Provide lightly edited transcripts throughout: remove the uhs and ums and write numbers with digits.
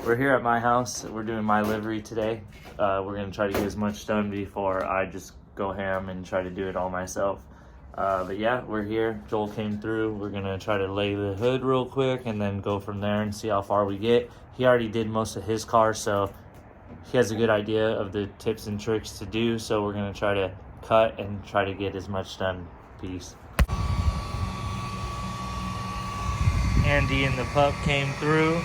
We're here at my house. We're doing my livery today. We're gonna try to get as much done before I just go ham and try to do it all myself. But yeah, we're here. Joel came through. We're gonna try to lay the hood real quick and then go from there and see how far we get. He already did most of his car, so he has a good idea of the tips and tricks to do. So we're gonna try to cut and try to get as much done. Peace. Andy and the pup came through.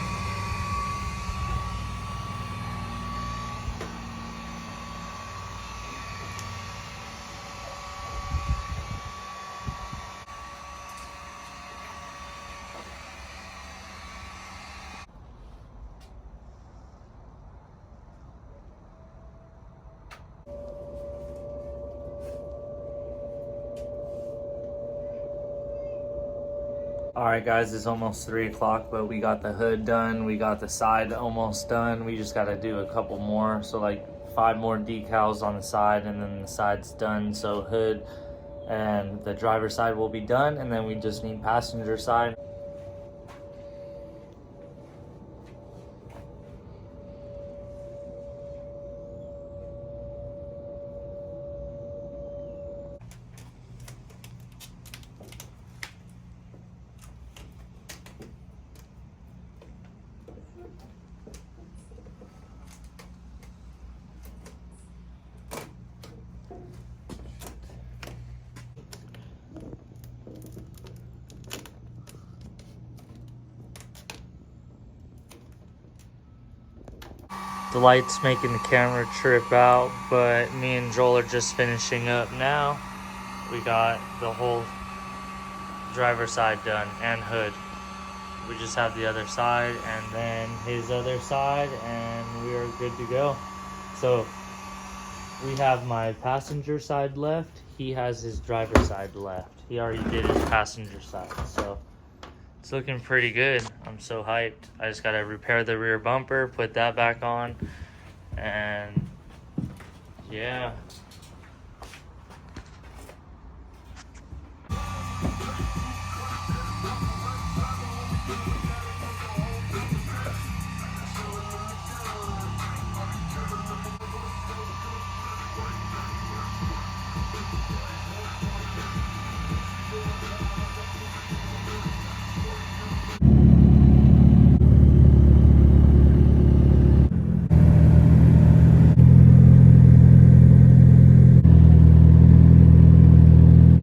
All right, guys, it's almost 3 o'clock, but we got the hood done. We got the side almost done. We just got to do a couple more. So like 5 more decals on the side and then the side's done. So hood and the driver's side will be done. And then we just need passenger side. The light's making the camera trip out, but me and Joel are just finishing up now. We got the whole driver's side done and hood. We just have the other side and then his other side, and we are good to go. So we have my passenger side left. He has his driver's side left. He already did his passenger side, so it's looking pretty good. I'm so hyped. I just gotta repair the rear bumper, put that back on, and yeah.